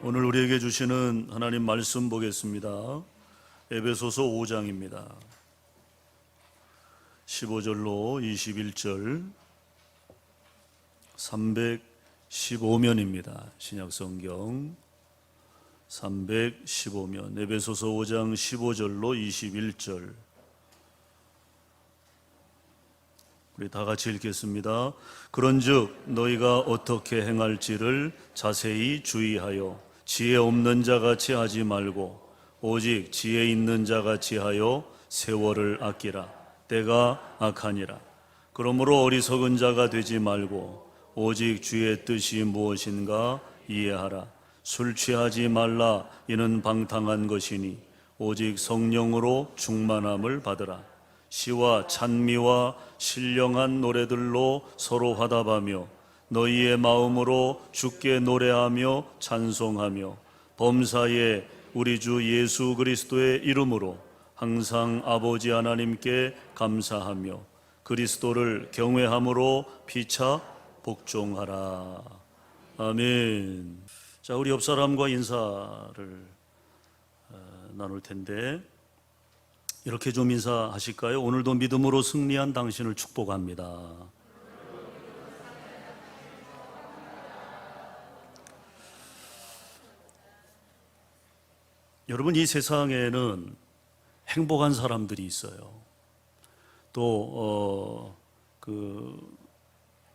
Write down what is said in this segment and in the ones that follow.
오늘 우리에게 주시는 하나님 말씀 보겠습니다. 에베소서 5장입니다. 15절로 21절 315면입니다. 신약성경 315면 에베소서 5장 15절로 21절 우리 다 같이 읽겠습니다. 그런즉 너희가 어떻게 행할지를 자세히 주의하여 지혜 없는 자같이 하지 말고 오직 지혜 있는 자같이 하여 세월을 아끼라. 때가 악하니라. 그러므로 어리석은 자가 되지 말고 오직 주의 뜻이 무엇인가 이해하라. 술 취하지 말라. 이는 방탕한 것이니 오직 성령으로 충만함을 받으라. 시와 찬미와 신령한 노래들로 서로 화답하며 너희의 마음으로 주께 노래하며 찬송하며 범사에 우리 주 예수 그리스도의 이름으로 항상 아버지 하나님께 감사하며 그리스도를 경외함으로 피차 복종하라. 아멘. 자, 우리 옆 사람과 인사를 나눌 텐데 이렇게 좀 인사하실까요? 오늘도 믿음으로 승리한 당신을 축복합니다. 여러분, 이 세상에는 행복한 사람들이 있어요. 또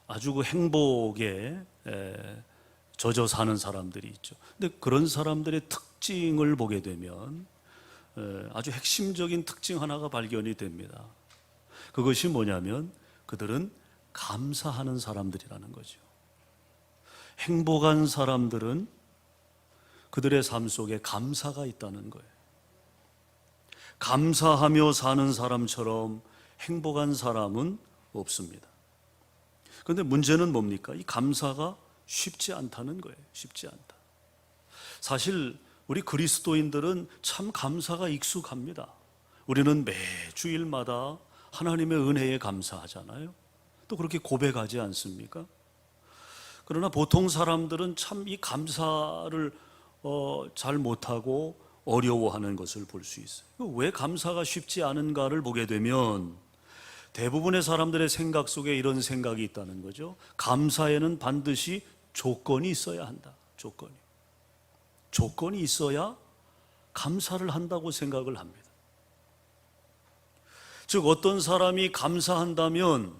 아주 그 행복에 젖어 사는 사람들이 있죠. 근데 그런 사람들의 특징을 보게 되면 아주 핵심적인 특징 하나가 발견이 됩니다. 그것이 뭐냐면 그들은 감사하는 사람들이라는 거죠. 행복한 사람들은 그들의 삶 속에 감사가 있다는 거예요. 감사하며 사는 사람처럼 행복한 사람은 없습니다. 그런데 문제는 뭡니까? 이 감사가 쉽지 않다는 거예요. 쉽지 않다. 사실 우리 그리스도인들은 참 감사가 익숙합니다. 우리는 매 주일마다 하나님의 은혜에 감사하잖아요. 또 그렇게 고백하지 않습니까? 그러나 보통 사람들은 참 이 감사를 잘 못하고 어려워하는 것을 볼 수 있어요. 왜 감사가 쉽지 않은가를 보게 되면 대부분의 사람들의 생각 속에 이런 생각이 있다는 거죠. 감사에는 반드시 조건이 있어야 한다. 조건이 있어야 감사를 한다고 생각을 합니다. 즉 어떤 사람이 감사한다면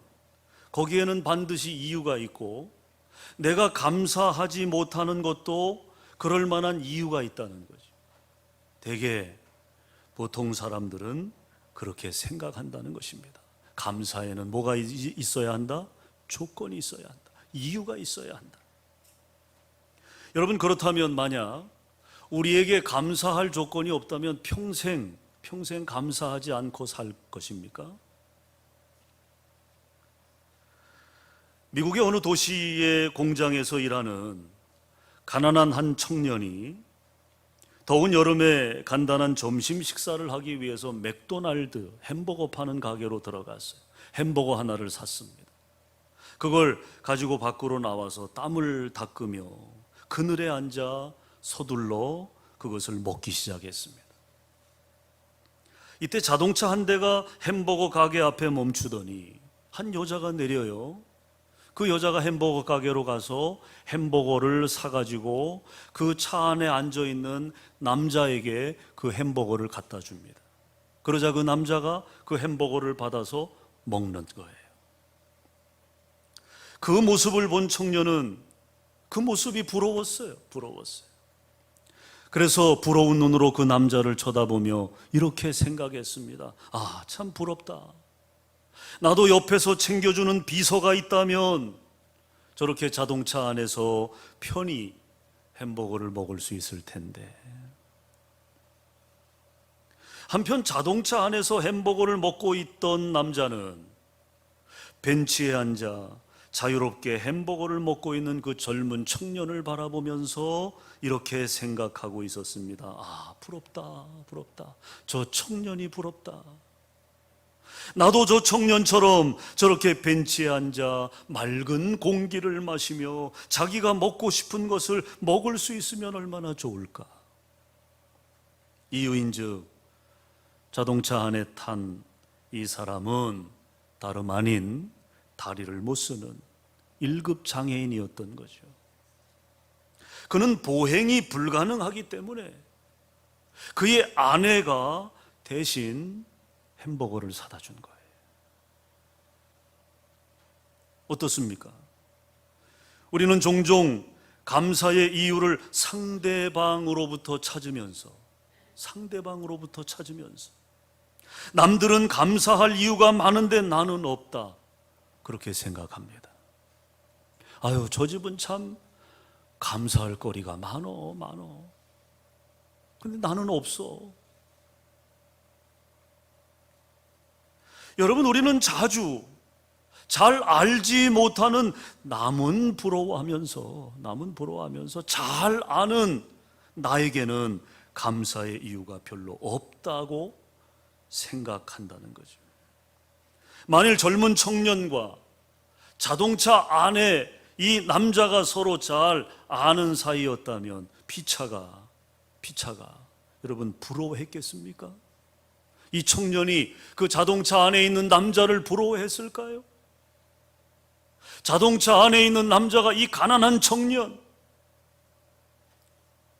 거기에는 반드시 이유가 있고 내가 감사하지 못하는 것도 그럴 만한 이유가 있다는 거죠. 대개 보통 사람들은 그렇게 생각한다는 것입니다. 감사에는 뭐가 있어야 한다? 조건이 있어야 한다. 이유가 있어야 한다. 여러분, 그렇다면 만약 우리에게 감사할 조건이 없다면 평생 감사하지 않고 살 것입니까? 미국의 어느 도시의 공장에서 일하는 가난한 한 청년이 더운 여름에 간단한 점심 식사를 하기 위해서 맥도날드 햄버거 파는 가게로 들어갔어요. 햄버거 하나를 샀습니다. 그걸 가지고 밖으로 나와서 땀을 닦으며 그늘에 앉아 서둘러 그것을 먹기 시작했습니다. 이때 자동차 한 대가 햄버거 가게 앞에 멈추더니 한 여자가 내려요. 그 여자가 햄버거 가게로 가서 햄버거를 사가지고 그 차 안에 앉아있는 남자에게 그 햄버거를 갖다 줍니다. 그러자 그 남자가 그 햄버거를 받아서 먹는 거예요. 그 모습을 본 청년은 그 모습이 부러웠어요. 그래서 부러운 눈으로 그 남자를 쳐다보며 이렇게 생각했습니다. 아, 참 부럽다. 나도 옆에서 챙겨주는 비서가 있다면 저렇게 자동차 안에서 편히 햄버거를 먹을 수 있을 텐데. 한편 자동차 안에서 햄버거를 먹고 있던 남자는 벤치에 앉아 자유롭게 햄버거를 먹고 있는 그 젊은 청년을 바라보면서 이렇게 생각하고 있었습니다. 아, 부럽다. 저 청년이 부럽다. 나도 저 청년처럼 저렇게 벤치에 앉아 맑은 공기를 마시며 자기가 먹고 싶은 것을 먹을 수 있으면 얼마나 좋을까. 이유인즉 자동차 안에 탄 이 사람은 다름 아닌 다리를 못 쓰는 1급 장애인이었던 거죠. 그는 보행이 불가능하기 때문에 그의 아내가 대신 햄버거를 사다 준 거예요. 어떻습니까? 우리는 종종 감사의 이유를 상대방으로부터 찾으면서 남들은 감사할 이유가 많은데 나는 없다, 그렇게 생각합니다. 아유, 저 집은 참 감사할 거리가 많어. 근데 나는 없어. 여러분, 우리는 자주 잘 알지 못하는 남은 부러워하면서 잘 아는 나에게는 감사의 이유가 별로 없다고 생각한다는 거죠. 만일 젊은 청년과 자동차 안에 이 남자가 서로 잘 아는 사이였다면 피차가 여러분 부러워했겠습니까? 이 청년이 그 자동차 안에 있는 남자를 부러워했을까요? 자동차 안에 있는 남자가 이 가난한 청년,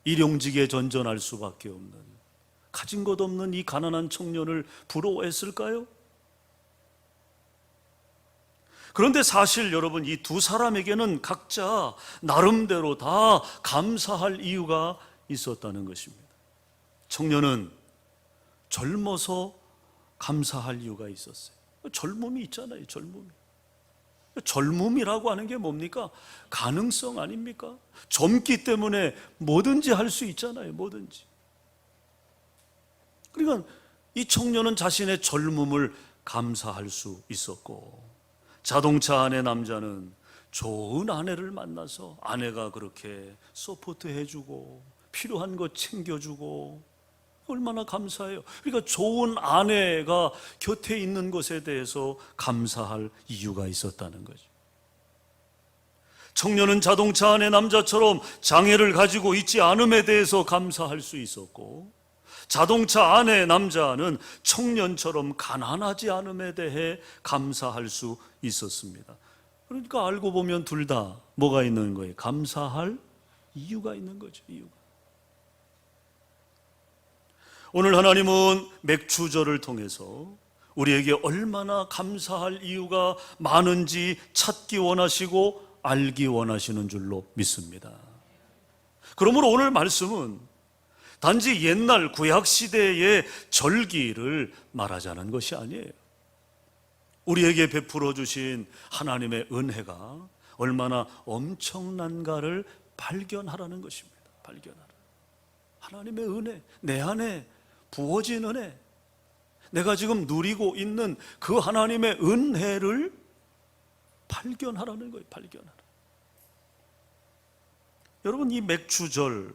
일용직에 전전할 수밖에 없는 가진 것 없는 이 가난한 청년을 부러워했을까요? 그런데 사실 여러분, 이 두 사람에게는 각자 나름대로 다 감사할 이유가 있었다는 것입니다. 청년은 젊어서 감사할 이유가 있었어요. 젊음이 있잖아요. 젊음이라고 하는 게 뭡니까? 가능성 아닙니까? 젊기 때문에 뭐든지 할 수 있잖아요. 뭐든지. 그러니까 이 청년은 자신의 젊음을 감사할 수 있었고, 자동차 안의 남자는 좋은 아내를 만나서 아내가 그렇게 서포트해주고 필요한 것 챙겨주고 얼마나 감사해요. 그러니까 좋은 아내가 곁에 있는 것에 대해서 감사할 이유가 있었다는 거죠. 청년은 자동차 안의 남자처럼 장애를 가지고 있지 않음에 대해서 감사할 수 있었고, 자동차 안의 남자는 청년처럼 가난하지 않음에 대해 감사할 수 있었습니다. 그러니까 알고 보면 둘 다 뭐가 있는 거예요? 감사할 이유가 있는 거죠. 이유가. 오늘 하나님은 맥주절을 통해서 우리에게 얼마나 감사할 이유가 많은지 찾기 원하시고 알기 원하시는 줄로 믿습니다. 그러므로 오늘 말씀은 단지 옛날 구약시대의 절기를 말하자는 것이 아니에요. 우리에게 베풀어 주신 하나님의 은혜가 얼마나 엄청난가를 발견하라는 것입니다. 발견하라. 하나님의 은혜, 내 안에 부어진 은혜, 내가 지금 누리고 있는 그 하나님의 은혜를 발견하라는 거예요. 발견하라. 여러분, 이 맥주절의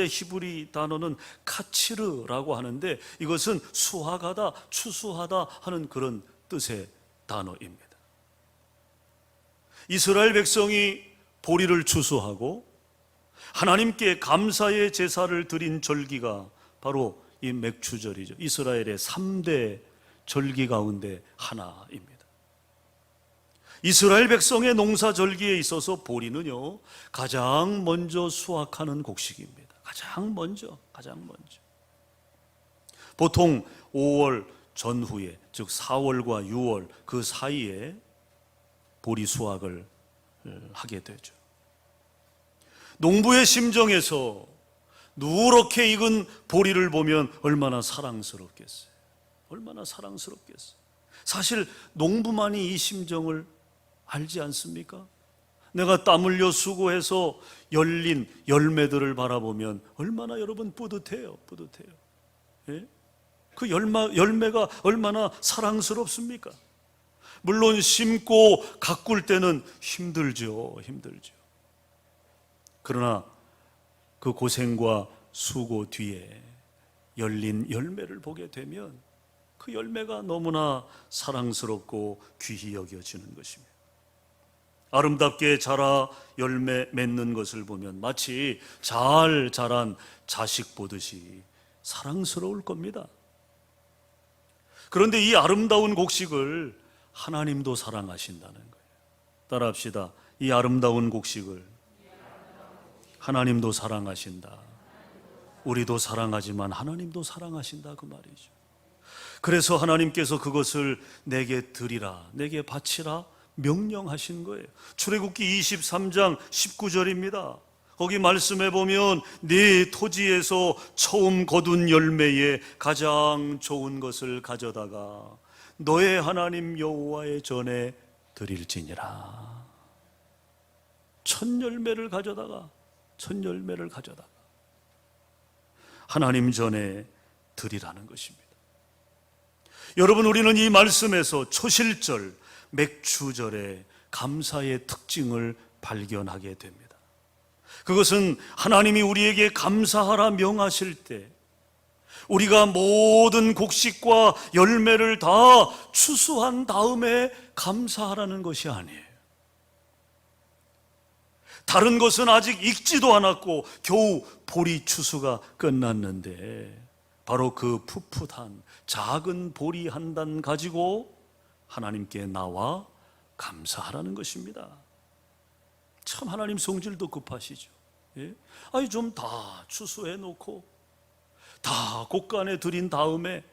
히브리 단어는 카치르라고 하는데, 이것은 수확하다, 추수하다 하는 그런 뜻의 단어입니다. 이스라엘 백성이 보리를 추수하고 하나님께 감사의 제사를 드린 절기가 바로 이 맥주절이죠. 이스라엘의 3대 절기 가운데 하나입니다. 이스라엘 백성의 농사절기에 있어서 보리는요, 가장 먼저 수확하는 곡식입니다. 가장 먼저. 보통 5월 전후에, 즉 4월과 6월 그 사이에 보리 수확을 하게 되죠. 농부의 심정에서 누렇게 익은 보리를 보면 얼마나 사랑스럽겠어요. 사실 농부만이 이 심정을 알지 않습니까? 내가 땀 흘려 수고해서 열린 열매들을 바라보면 얼마나 여러분 뿌듯해요. 예? 그 열매가 얼마나 사랑스럽습니까? 물론 심고 가꿀 때는 힘들죠. 그러나 그 고생과 수고 뒤에 열린 열매를 보게 되면 그 열매가 너무나 사랑스럽고 귀히 여겨지는 것입니다. 아름답게 자라 열매 맺는 것을 보면 마치 잘 자란 자식 보듯이 사랑스러울 겁니다. 그런데 이 아름다운 곡식을 하나님도 사랑하신다는 거예요. 따라합시다. 이 아름다운 곡식을 하나님도 사랑하신다. 우리도 사랑하지만 하나님도 사랑하신다, 그 말이죠. 그래서 하나님께서 그것을 내게 드리라, 내게 바치라 명령하신 거예요. 출애굽기 23장 19절입니다. 거기 말씀해 보면 네 토지에서 처음 거둔 열매에 가장 좋은 것을 가져다가 너의 하나님 여호와의 전에 드릴지니라. 첫 열매를 가져다가 하나님 전에 드리라는 것입니다. 여러분, 우리는 이 말씀에서 초실절, 맥추절의 감사의 특징을 발견하게 됩니다. 그것은 하나님이 우리에게 감사하라 명하실 때 우리가 모든 곡식과 열매를 다 추수한 다음에 감사하라는 것이 아니에요. 다른 것은 아직 익지도 않았고 겨우 보리 추수가 끝났는데 바로 그 풋풋한 작은 보리 한 단 가지고 하나님께 나와 감사하라는 것입니다. 참 하나님 성질도 급하시죠. 예? 아니 좀 다 추수해 놓고 다 곳간에 들인 다음에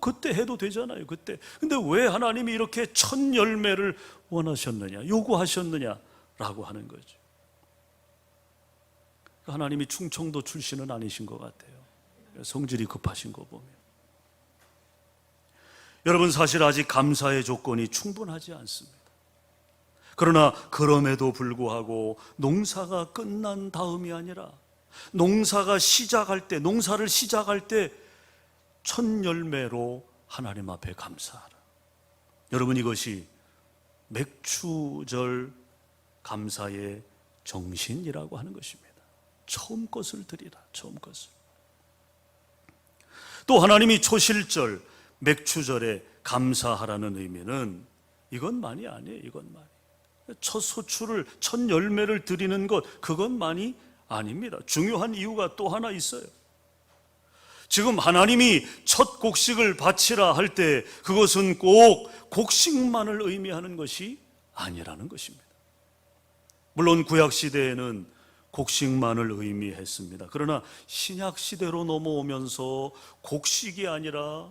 그때 해도 되잖아요. 그때. 근데 왜 하나님이 이렇게 첫 열매를 원하셨느냐, 요구하셨느냐라고 하는 거죠. 하나님이 충청도 출신은 아니신 것 같아요. 성질이 급하신 거 보면. 여러분, 사실 아직 감사의 조건이 충분하지 않습니다. 그러나 그럼에도 불구하고 농사가 끝난 다음이 아니라 농사를 시작할 때 첫 열매로 하나님 앞에 감사하라. 여러분, 이것이 맥추절 감사의 정신이라고 하는 것입니다. 처음 것을 드리라, 처음 것을. 또 하나님이 초실절, 맥추절에 감사하라는 의미는 이것만이 아니에요. 이것만이. 첫 소출을, 첫 열매를 드리는 것, 그것만이 아닙니다. 중요한 이유가 또 하나 있어요. 지금 하나님이 첫 곡식을 바치라 할 때 그것은 꼭 곡식만을 의미하는 것이 아니라는 것입니다. 물론 구약 시대에는 곡식만을 의미했습니다. 그러나 신약 시대로 넘어오면서 곡식이 아니라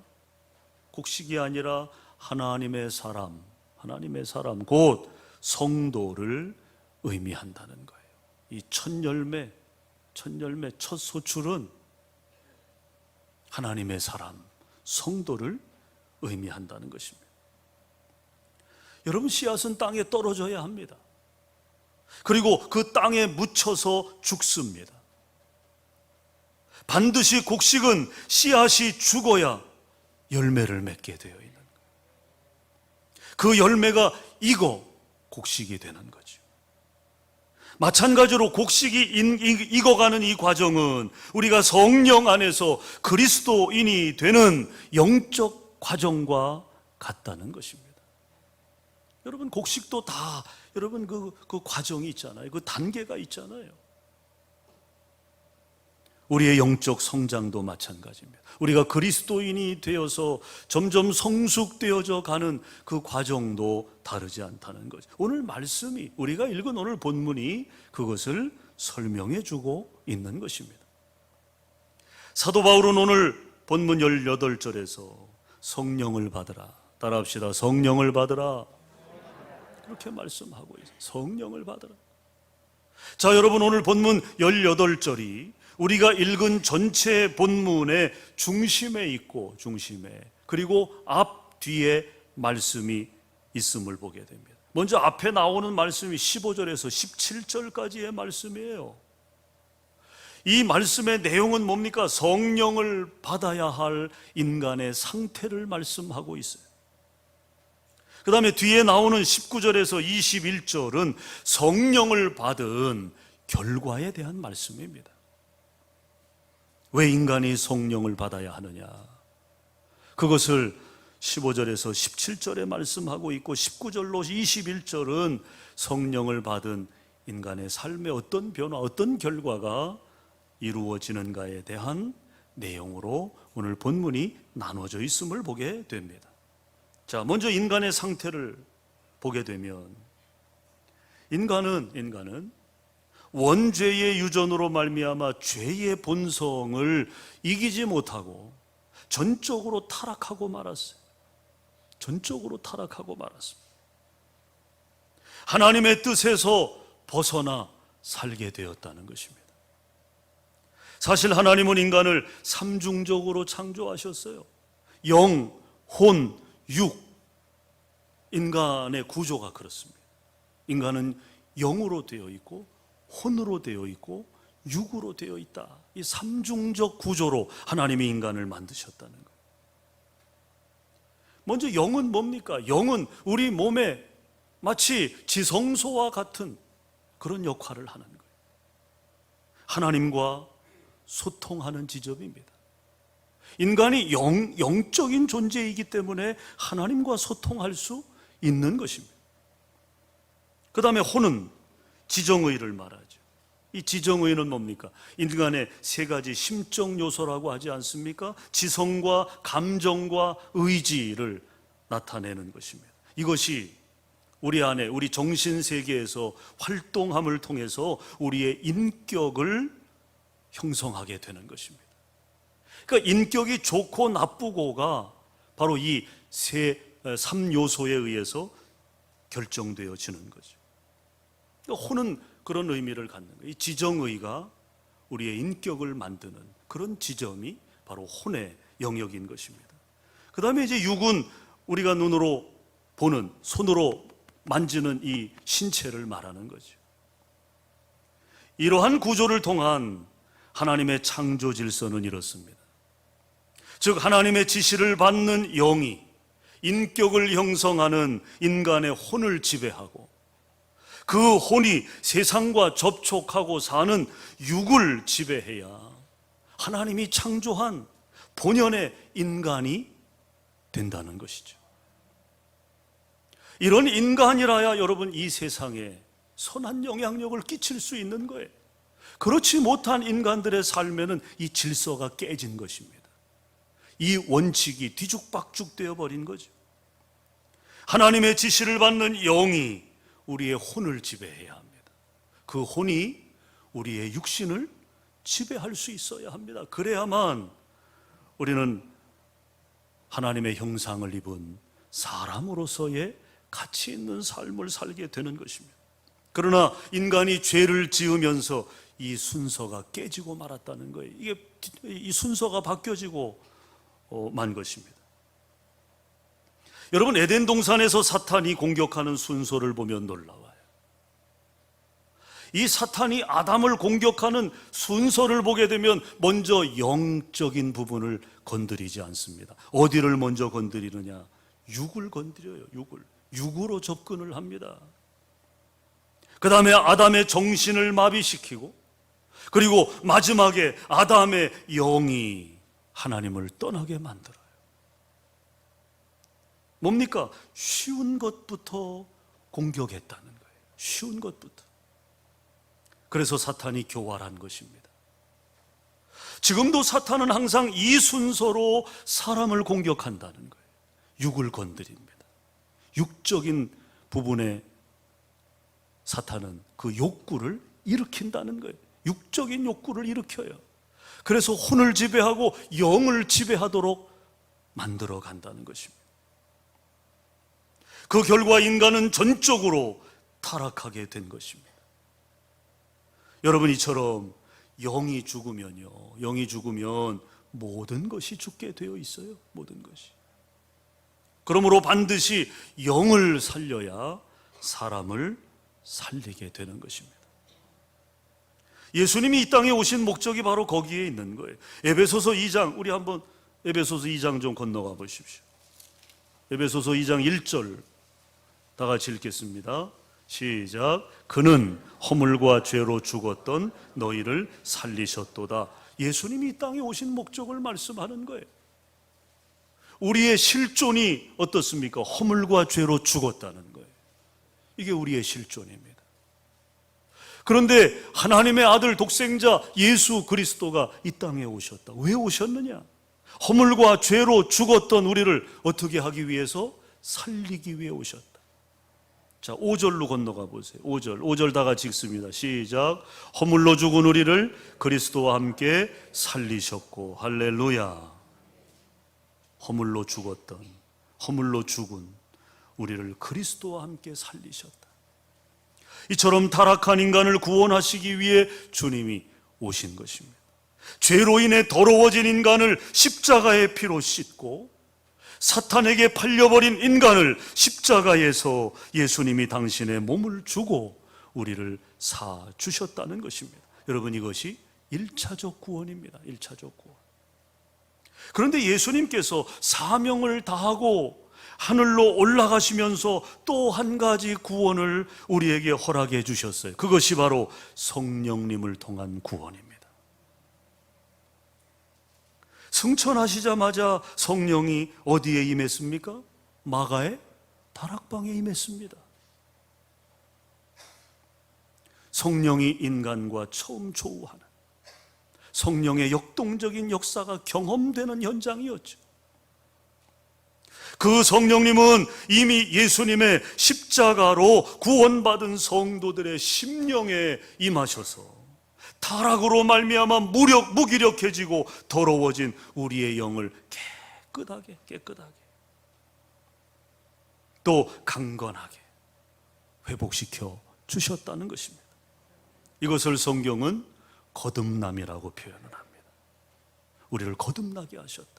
하나님의 사람 곧 성도를 의미한다는 거예요. 이 첫 열매, 첫 소출은 하나님의 사람, 성도를 의미한다는 것입니다. 여러분, 씨앗은 땅에 떨어져야 합니다. 그리고 그 땅에 묻혀서 죽습니다. 반드시 곡식은 씨앗이 죽어야 열매를 맺게 되어 있는 거예요. 그 열매가 익어 곡식이 되는 거죠. 마찬가지로 곡식이 익어가는 이 과정은 우리가 성령 안에서 그리스도인이 되는 영적 과정과 같다는 것입니다. 여러분, 곡식도 다 여러분 그 과정이 있잖아요. 그 단계가 있잖아요. 우리의 영적 성장도 마찬가지입니다. 우리가 그리스도인이 되어서 점점 성숙되어져 가는 그 과정도 다르지 않다는 거죠. 오늘 말씀이, 우리가 읽은 오늘 본문이 그것을 설명해 주고 있는 것입니다. 사도 바울은 오늘 본문 18절에서 성령을 받으라, 따라합시다. 성령을 받으라, 그렇게 말씀하고 있어요. 성령을 받으라. 자, 여러분, 오늘 본문 18절이 우리가 읽은 전체 본문의 중심에 있고, 그리고 앞 뒤에 말씀이 있음을 보게 됩니다. 먼저 앞에 나오는 말씀이 15절에서 17절까지의 말씀이에요. 이 말씀의 내용은 뭡니까? 성령을 받아야 할 인간의 상태를 말씀하고 있어요. 그 다음에 뒤에 나오는 19절에서 21절은 성령을 받은 결과에 대한 말씀입니다. 왜 인간이 성령을 받아야 하느냐? 그것을 15절에서 17절에 말씀하고 있고 19절로 21절은 성령을 받은 인간의 삶의 어떤 변화, 어떤 결과가 이루어지는가에 대한 내용으로 오늘 본문이 나눠져 있음을 보게 됩니다. 자, 먼저 인간의 상태를 보게 되면 인간은 원죄의 유전으로 말미암아 죄의 본성을 이기지 못하고 전적으로 타락하고 말았어요. 전적으로 타락하고 말았습니다. 하나님의 뜻에서 벗어나 살게 되었다는 것입니다. 사실 하나님은 인간을 삼중적으로 창조하셨어요. 영, 혼, 육. 인간의 구조가 그렇습니다. 인간은 영으로 되어 있고 혼으로 되어 있고 육으로 되어 있다. 이 삼중적 구조로 하나님이 인간을 만드셨다는 거예요. 먼저 영은 뭡니까? 영은 우리 몸에 마치 지성소와 같은 그런 역할을 하는 거예요. 하나님과 소통하는 지점입니다. 인간이 영적인 존재이기 때문에 하나님과 소통할 수 있는 것입니다. 그 다음에 혼은 지정의를 말하죠. 이 지정의는 뭡니까? 인간의 세 가지 심적 요소라고 하지 않습니까? 지성과 감정과 의지를 나타내는 것입니다. 이것이 우리 안에, 우리 정신세계에서 활동함을 통해서 우리의 인격을 형성하게 되는 것입니다. 그러니까 인격이 좋고 나쁘고가 바로 이 3요소에 의해서 결정되어지는 거죠. 그러니까 혼은 그런 의미를 갖는 거예요. 이 지정의가 우리의 인격을 만드는 그런 지점이 바로 혼의 영역인 것입니다. 그 다음에 이제 육은 우리가 눈으로 보는, 손으로 만지는 이 신체를 말하는 거죠. 이러한 구조를 통한 하나님의 창조 질서는 이렇습니다. 즉 하나님의 지시를 받는 영이 인격을 형성하는 인간의 혼을 지배하고 그 혼이 세상과 접촉하고 사는 육을 지배해야 하나님이 창조한 본연의 인간이 된다는 것이죠. 이런 인간이라야 여러분 이 세상에 선한 영향력을 끼칠 수 있는 거예요. 그렇지 못한 인간들의 삶에는 이 질서가 깨진 것입니다. 이 원칙이 뒤죽박죽 되어버린 거죠. 하나님의 지시를 받는 영이 우리의 혼을 지배해야 합니다. 그 혼이 우리의 육신을 지배할 수 있어야 합니다. 그래야만 우리는 하나님의 형상을 입은 사람으로서의 가치 있는 삶을 살게 되는 것입니다. 그러나 인간이 죄를 지으면서 이 순서가 깨지고 말았다는 거예요. 이 순서가 바뀌어지고 만 것입니다. 여러분, 에덴 동산에서 사탄이 공격하는 순서를 보면 놀라워요. 이 사탄이 아담을 공격하는 순서를 보게 되면 먼저 영적인 부분을 건드리지 않습니다. 어디를 먼저 건드리느냐? 육을 건드려요. 육으로 접근을 합니다. 그 다음에 아담의 정신을 마비시키고, 그리고 마지막에 아담의 영이 하나님을 떠나게 만들어요. 뭡니까? 쉬운 것부터 공격했다는 거예요. 쉬운 것부터. 그래서 사탄이 교활한 것입니다. 지금도 사탄은 항상 이 순서로 사람을 공격한다는 거예요. 육을 건드립니다. 육적인 부분에 사탄은 그 욕구를 일으킨다는 거예요. 육적인 욕구를 일으켜요. 그래서 혼을 지배하고 영을 지배하도록 만들어 간다는 것입니다. 그 결과 인간은 전적으로 타락하게 된 것입니다. 여러분, 이처럼 영이 죽으면 모든 것이 죽게 되어 있어요. 모든 것이. 그러므로 반드시 영을 살려야 사람을 살리게 되는 것입니다. 예수님이 이 땅에 오신 목적이 바로 거기에 있는 거예요. 에베소서 2장, 우리 한번 에베소서 2장 좀 건너가 보십시오. 에베소서 2장 1절 다 같이 읽겠습니다. 시작. 그는 허물과 죄로 죽었던 너희를 살리셨도다. 예수님이 이 땅에 오신 목적을 말씀하는 거예요. 우리의 실존이 어떻습니까? 허물과 죄로 죽었다는 거예요. 이게 우리의 실존입니다. 그런데 하나님의 아들 독생자 예수 그리스도가 이 땅에 오셨다. 왜 오셨느냐? 허물과 죄로 죽었던 우리를 어떻게 하기 위해서? 살리기 위해 오셨다. 자, 5절로 건너가 보세요. 5절 다 같이 읽습니다. 시작. 허물로 죽은 우리를 그리스도와 함께 살리셨고, 할렐루야. 허물로 죽었던, 허물로 죽은 우리를 그리스도와 함께 살리셨다. 이처럼 타락한 인간을 구원하시기 위해 주님이 오신 것입니다. 죄로 인해 더러워진 인간을 십자가의 피로 씻고 사탄에게 팔려버린 인간을 십자가에서 예수님이 당신의 몸을 주고 우리를 사주셨다는 것입니다. 여러분, 이것이 1차적 구원입니다. 1차적 구원. 그런데 예수님께서 사명을 다하고 하늘로 올라가시면서 또 한 가지 구원을 우리에게 허락해 주셨어요. 그것이 바로 성령님을 통한 구원입니다. 승천하시자마자 성령이 어디에 임했습니까? 마가의 다락방에 임했습니다. 성령이 인간과 처음 조우하는, 성령의 역동적인 역사가 경험되는 현장이었죠. 그 성령님은 이미 예수님의 십자가로 구원받은 성도들의 심령에 임하셔서 타락으로 말미암아 무기력해지고 더러워진 우리의 영을 깨끗하게 또 강건하게 회복시켜 주셨다는 것입니다. 이것을 성경은 거듭남이라고 표현을 합니다. 우리를 거듭나게 하셨다.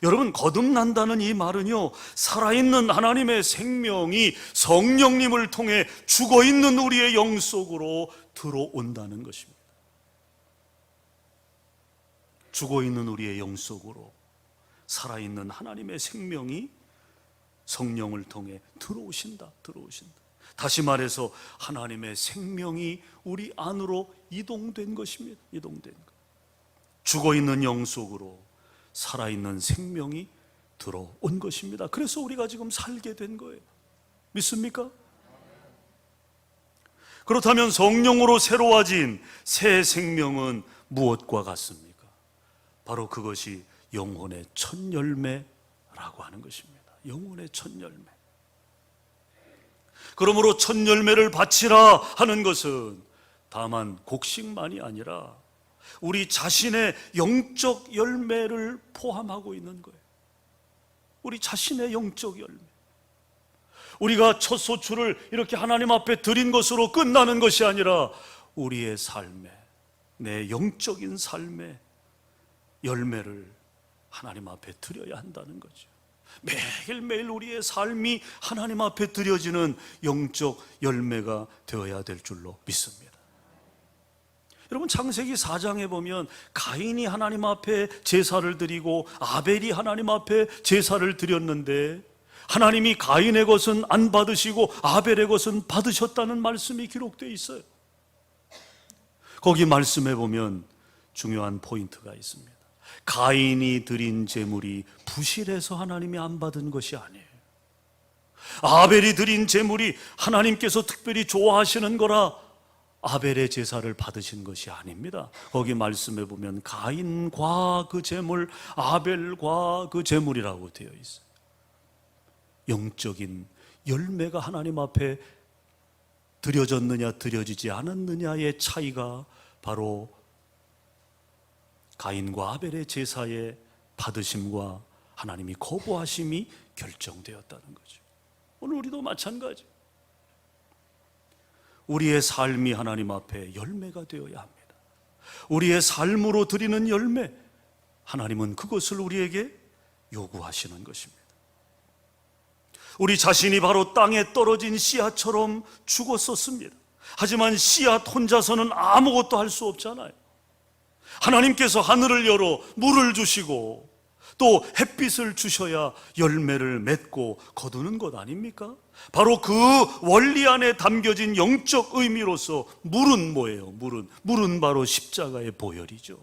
여러분, 거듭난다는 이 말은요, 살아있는 하나님의 생명이 성령님을 통해 죽어있는 우리의 영 속으로 들어온다는 것입니다. 죽어있는 우리의 영 속으로 살아있는 하나님의 생명이 성령을 통해 들어오신다. 다시 말해서 하나님의 생명이 우리 안으로 이동된 것입니다. 이동된 것. 죽어있는 영 속으로 살아있는 생명이 들어온 것입니다. 그래서 우리가 지금 살게 된 거예요. 믿습니까? 그렇다면 성령으로 새로워진 새 생명은 무엇과 같습니까? 바로 그것이 영혼의 첫 열매라고 하는 것입니다. 영혼의 첫 열매. 그러므로 첫 열매를 바치라 하는 것은 다만 곡식만이 아니라 우리 자신의 영적 열매를 포함하고 있는 거예요. 우리 자신의 영적 열매. 우리가 첫 소출을 이렇게 하나님 앞에 드린 것으로 끝나는 것이 아니라 우리의 삶에, 내 영적인 삶의 열매를 하나님 앞에 드려야 한다는 거죠. 매일매일 우리의 삶이 하나님 앞에 드려지는 영적 열매가 되어야 될 줄로 믿습니다. 여러분, 창세기 4장에 보면 가인이 하나님 앞에 제사를 드리고 아벨이 하나님 앞에 제사를 드렸는데 하나님이 가인의 것은 안 받으시고 아벨의 것은 받으셨다는 말씀이 기록되어 있어요. 거기 말씀에 보면 중요한 포인트가 있습니다. 가인이 드린 제물이 부실해서 하나님이 안 받은 것이 아니에요. 아벨이 드린 제물이 하나님께서 특별히 좋아하시는 거라 아벨의 제사를 받으신 것이 아닙니다. 거기 말씀에 보면 가인과 그 제물, 아벨과 그 제물이라고 되어 있어요. 영적인 열매가 하나님 앞에 드려졌느냐 드려지지 않았느냐의 차이가 바로 가인과 아벨의 제사의 받으심과 하나님이 거부하심이 결정되었다는 거죠. 오늘 우리도 마찬가지. 우리의 삶이 하나님 앞에 열매가 되어야 합니다. 우리의 삶으로 드리는 열매, 하나님은 그것을 우리에게 요구하시는 것입니다. 우리 자신이 바로 땅에 떨어진 씨앗처럼 죽었었습니다. 하지만 씨앗 혼자서는 아무것도 할 수 없잖아요. 하나님께서 하늘을 열어 물을 주시고 또 햇빛을 주셔야 열매를 맺고 거두는 것 아닙니까? 바로 그 원리 안에 담겨진 영적 의미로서 물은 뭐예요? 물은 바로 십자가의 보혈이죠.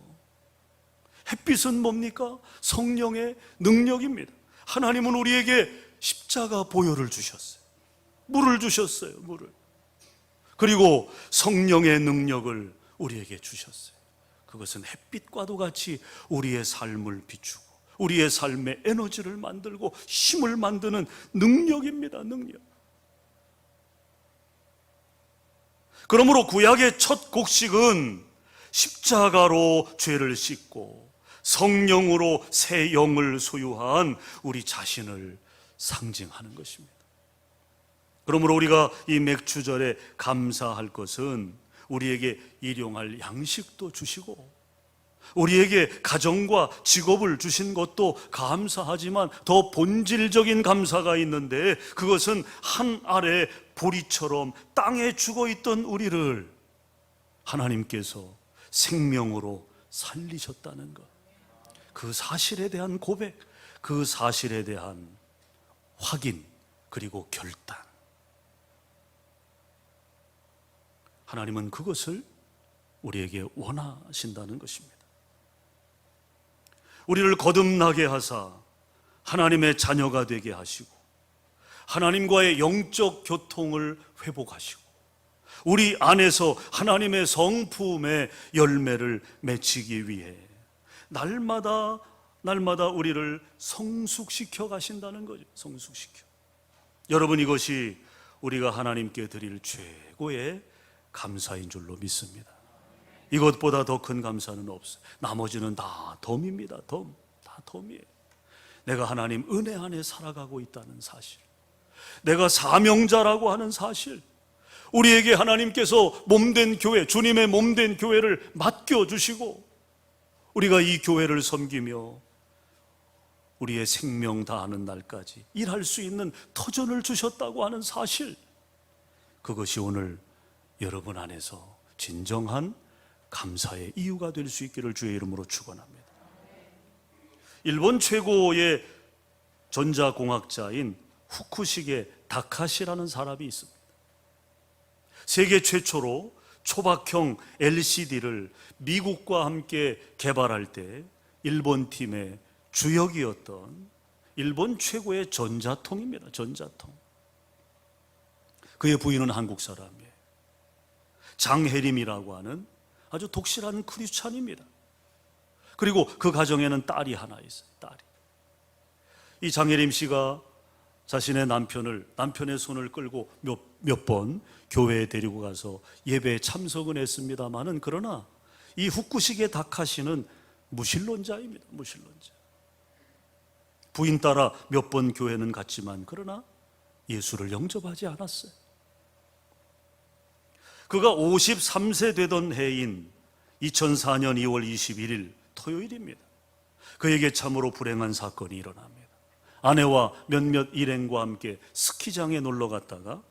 햇빛은 뭡니까? 성령의 능력입니다. 하나님은 우리에게 십자가 보혈을 주셨어요. 물을 주셨어요. 물을. 그리고 성령의 능력을 우리에게 주셨어요. 그것은 햇빛과도 같이 우리의 삶을 비추고 우리의 삶의 에너지를 만들고 힘을 만드는 능력입니다. 능력. 그러므로 구약의 첫 곡식은 십자가로 죄를 씻고 성령으로 새 영을 소유한 우리 자신을 상징하는 것입니다. 그러므로 우리가 이 맥주절에 감사할 것은 우리에게 일용할 양식도 주시고 우리에게 가정과 직업을 주신 것도 감사하지만 더 본질적인 감사가 있는데, 그것은 한 알의 보리처럼 땅에 죽어있던 우리를 하나님께서 생명으로 살리셨다는 것, 그 사실에 대한 고백, 그 사실에 대한 확인, 그리고 결단. 하나님은 그것을 우리에게 원하신다는 것입니다. 우리를 거듭나게 하사 하나님의 자녀가 되게 하시고 하나님과의 영적 교통을 회복하시고 우리 안에서 하나님의 성품의 열매를 맺히기 위해 날마다 우리를 성숙시켜 가신다는 거죠. 성숙시켜. 여러분, 이것이 우리가 하나님께 드릴 최고의 감사인 줄로 믿습니다. 이것보다 더 큰 감사는 없어요. 나머지는 다 덤입니다. 덤. 다 덤이에요. 내가 하나님 은혜 안에 살아가고 있다는 사실, 내가 사명자라고 하는 사실, 우리에게 하나님께서 몸된 교회, 주님의 몸된 교회를 맡겨주시고 우리가 이 교회를 섬기며 우리의 생명 다하는 날까지 일할 수 있는 터전을 주셨다고 하는 사실, 그것이 오늘 여러분 안에서 진정한 감사의 이유가 될 수 있기를 주의 이름으로 축원합니다. 일본 최고의 전자공학자인 후쿠시게 다카시라는 사람이 있습니다. 세계 최초로 초박형 LCD를 미국과 함께 개발할 때 일본 팀의 주역이었던 일본 최고의 전자통입니다. 전자통. 그의 부인은 한국 사람이에요. 장혜림이라고 하는 아주 독실한 크리스찬입니다. 그리고 그 가정에는 딸이 하나 있어요. 딸이. 이 장혜림 씨가 자신의 남편의 손을 끌고 몇 번 교회에 데리고 가서 예배에 참석은 했습니다만은, 그러나 이 후쿠시게 다카시는 무신론자입니다. 무신론자. 부인 따라 몇 번 교회는 갔지만 그러나 예수를 영접하지 않았어요. 그가 53세 되던 해인 2004년 2월 21일 토요일입니다. 그에게 참으로 불행한 사건이 일어납니다. 아내와 몇몇 일행과 함께 스키장에 놀러 갔다가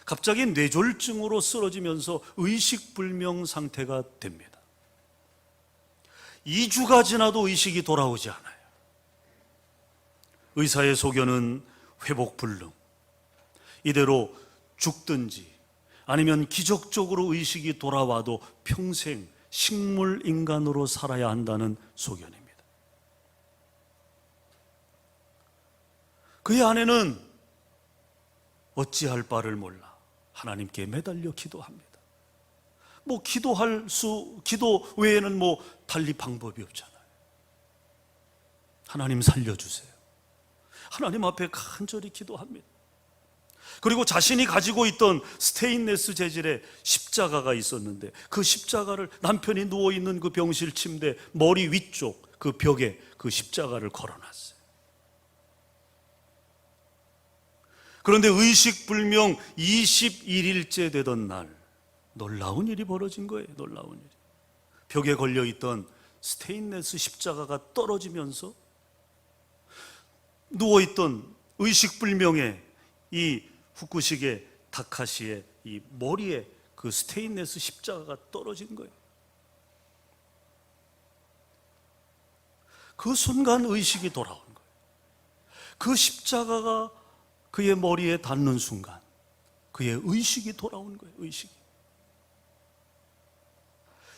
갑자기 뇌졸중으로 쓰러지면서 의식불명 상태가 됩니다. 2주가 지나도 의식이 돌아오지 않아요. 의사의 소견은 회복불능, 이대로 죽든지 아니면 기적적으로 의식이 돌아와도 평생 식물인간으로 살아야 한다는 소견입니다. 그의 아내는 어찌할 바를 몰라 하나님께 매달려 기도합니다. 기도 외에는 달리 방법이 없잖아요. 하나님 살려주세요. 하나님 앞에 간절히 기도합니다. 그리고 자신이 가지고 있던 스테인레스 재질의 십자가가 있었는데 그 십자가를, 남편이 누워있는 그 병실 침대 머리 위쪽 그 벽에 그 십자가를 걸어놨어요. 그런데 의식불명 21일째 되던 날 놀라운 일이 벌어진 거예요. 놀라운 일이. 벽에 걸려있던 스테인레스 십자가가 떨어지면서 누워있던 의식불명의 이 후쿠시게 다카시의 이 머리에 그 스테인레스 십자가가 떨어진 거예요. 그 순간 의식이 돌아온 거예요. 그 십자가가 그의 머리에 닿는 순간 그의 의식이 돌아온 거예요. 의식이.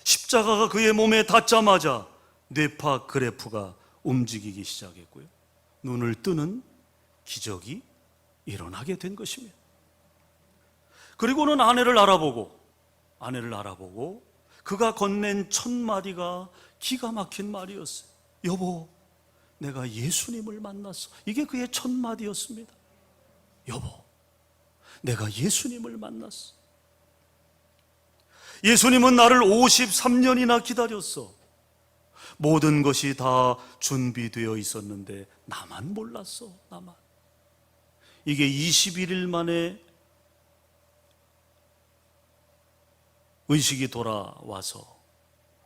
십자가가 그의 몸에 닿자마자 뇌파 그래프가 움직이기 시작했고요. 눈을 뜨는 기적이 일어나게 된 것입니다. 그리고는 아내를 알아보고 그가 건넨 첫 마디가 기가 막힌 말이었어요. 여보, 내가 예수님을 만났어. 이게 그의 첫 마디였습니다. 여보, 내가 예수님을 만났어. 예수님은 나를 53년이나 기다렸어. 모든 것이 다 준비되어 있었는데 나만 몰랐어. 나만. 이게 21일 만에 의식이 돌아와서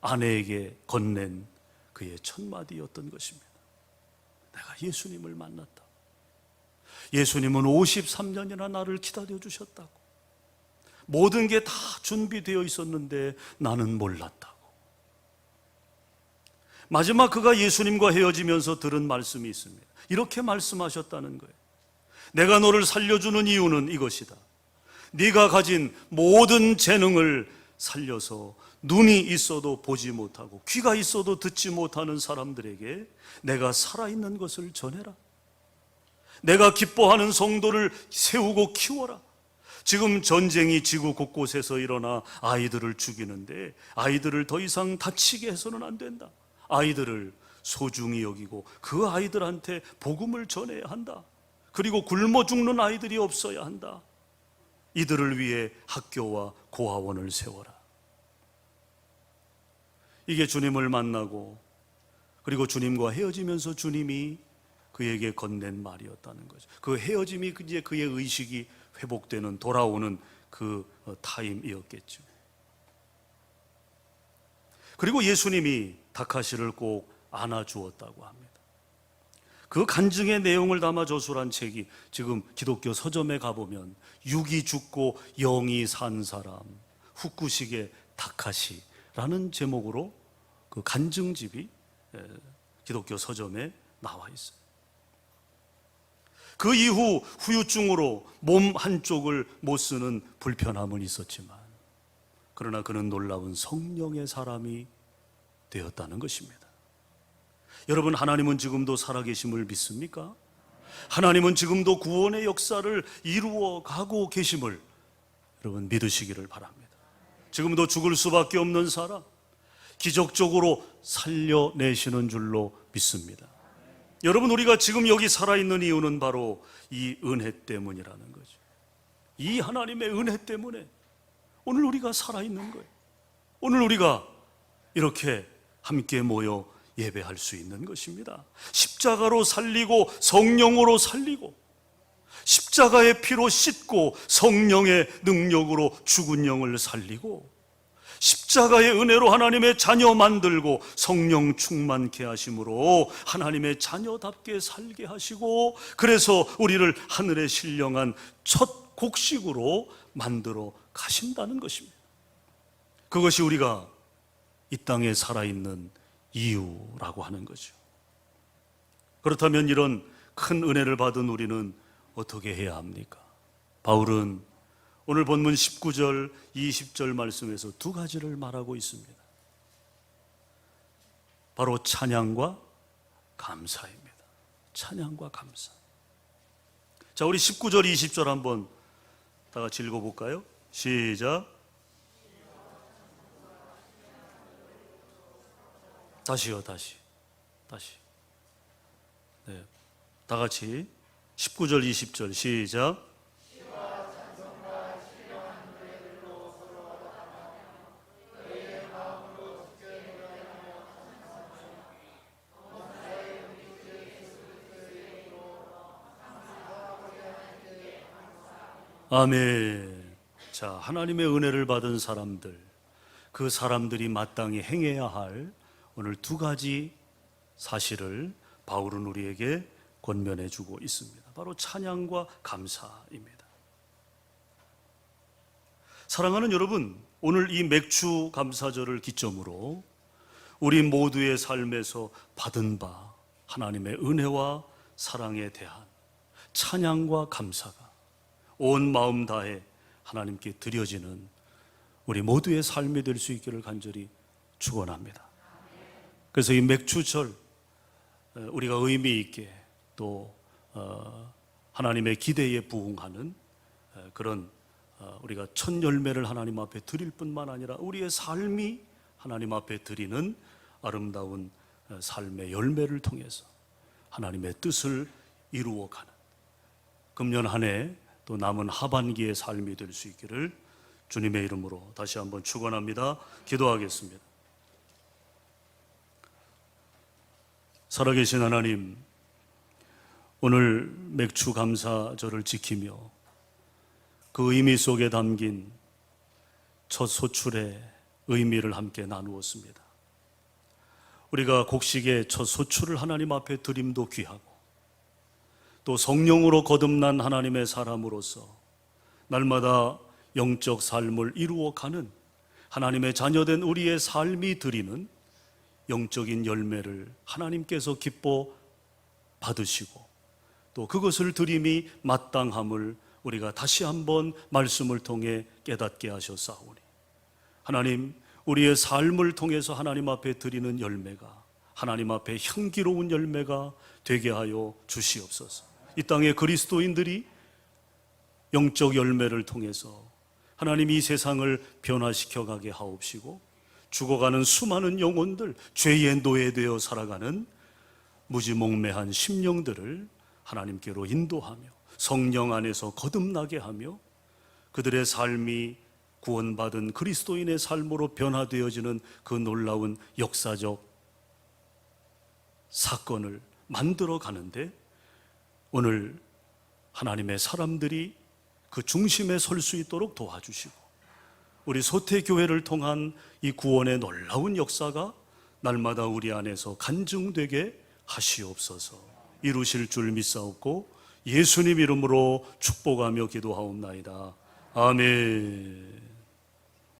아내에게 건넨 그의 첫 마디였던 것입니다. 내가 예수님을 만났다. 예수님은 53년이나 나를 기다려주셨다고. 모든 게 다 준비되어 있었는데 나는 몰랐다고. 마지막 그가 예수님과 헤어지면서 들은 말씀이 있습니다. 이렇게 말씀하셨다는 거예요. 내가 너를 살려주는 이유는 이것이다. 네가 가진 모든 재능을 살려서 눈이 있어도 보지 못하고 귀가 있어도 듣지 못하는 사람들에게 내가 살아있는 것을 전해라. 내가 기뻐하는 성도를 세우고 키워라. 지금 전쟁이 지구 곳곳에서 일어나 아이들을 죽이는데 아이들을 더 이상 다치게 해서는 안 된다. 아이들을 소중히 여기고 그 아이들한테 복음을 전해야 한다. 그리고 굶어 죽는 아이들이 없어야 한다. 이들을 위해 학교와 고아원을 세워라. 이게 주님을 만나고 그리고 주님과 헤어지면서 주님이 그에게 건넨 말이었다는 거죠. 그 헤어짐이 이제 그의 의식이 회복되는, 돌아오는 그 타임이었겠죠. 그리고 예수님이 다카시를 꼭 안아주었다고 합니다. 그 간증의 내용을 담아 저술한 책이 지금 기독교 서점에 가보면 육이 죽고 영이 산 사람, 후쿠시게 다카시라는 제목으로 그 간증집이 기독교 서점에 나와 있어요. 그 이후 후유증으로 몸 한쪽을 못 쓰는 불편함은 있었지만 그러나 그는 놀라운 성령의 사람이 되었다는 것입니다. 여러분, 하나님은 지금도 살아계심을 믿습니까? 하나님은 지금도 구원의 역사를 이루어 가고 계심을 여러분 믿으시기를 바랍니다. 지금도 죽을 수밖에 없는 사람 기적적으로 살려내시는 줄로 믿습니다. 여러분, 우리가 지금 여기 살아있는 이유는 바로 이 은혜 때문이라는 거죠. 이 하나님의 은혜 때문에 오늘 우리가 살아있는 거예요. 오늘 우리가 이렇게 함께 모여 예배할 수 있는 것입니다. 십자가로 살리고 성령으로 살리고 십자가의 피로 씻고 성령의 능력으로 죽은 영을 살리고 십자가의 은혜로 하나님의 자녀 만들고 성령 충만케 하심으로 하나님의 자녀답게 살게 하시고 그래서 우리를 하늘에 신령한 첫 곡식으로 만들어 가신다는 것입니다. 그것이 우리가 이 땅에 살아있는 이유라고 하는 거죠. 그렇다면 이런 큰 은혜를 받은 우리는 어떻게 해야 합니까? 바울은 오늘 본문 19절, 20절 말씀에서 두 가지를 말하고 있습니다. 바로 찬양과 감사입니다. 찬양과 감사. 자, 우리 19절, 20절 한번 다 같이 읽어볼까요? 시작. 다시요, 다시. 네, 다 같이 19절, 20절 시작. 아멘. 자, 하나님의 은혜를 받은 사람들, 그 사람들이 마땅히 행해야 할 오늘 두 가지 사실을 바울은 우리에게 권면해 주고 있습니다. 바로 찬양과 감사입니다. 사랑하는 여러분, 오늘 이 맥주 감사절을 기점으로 우리 모두의 삶에서 받은 바 하나님의 은혜와 사랑에 대한 찬양과 감사가 온 마음 다해 하나님께 드려지는 우리 모두의 삶이 될 수 있기를 간절히 축원합니다. 그래서 이 맥주절 우리가 의미 있게 또 하나님의 기대에 부응하는 그런 우리가 첫 열매를 하나님 앞에 드릴 뿐만 아니라 우리의 삶이 하나님 앞에 드리는 아름다운 삶의 열매를 통해서 하나님의 뜻을 이루어가는 금년 한 해 또 남은 하반기의 삶이 될 수 있기를 주님의 이름으로 다시 한번 축원합니다. 기도하겠습니다. 살아계신 하나님, 오늘 맥주 감사절을 지키며 그 의미 속에 담긴 첫 소출의 의미를 함께 나누었습니다. 우리가 곡식의 첫 소출을 하나님 앞에 드림도 귀하고 또 성령으로 거듭난 하나님의 사람으로서 날마다 영적 삶을 이루어가는 하나님의 자녀된 우리의 삶이 드리는 영적인 열매를 하나님께서 기뻐 받으시고 또 그것을 드림이 마땅함을 우리가 다시 한번 말씀을 통해 깨닫게 하셨사오니 하나님, 우리의 삶을 통해서 하나님 앞에 드리는 열매가 하나님 앞에 향기로운 열매가 되게 하여 주시옵소서. 이 땅의 그리스도인들이 영적 열매를 통해서 하나님 이 세상을 변화시켜 가게 하옵시고 죽어가는 수많은 영혼들, 죄의 노예되어 살아가는 무지몽매한 심령들을 하나님께로 인도하며 성령 안에서 거듭나게 하며 그들의 삶이 구원받은 그리스도인의 삶으로 변화되어지는 그 놀라운 역사적 사건을 만들어 가는데 오늘 하나님의 사람들이 그 중심에 설 수 있도록 도와주시고 우리 소태교회를 통한 이 구원의 놀라운 역사가 날마다 우리 안에서 간증되게 하시옵소서. 이루실 줄 믿사옵고 예수님 이름으로 축복하며 기도하옵나이다. 아멘.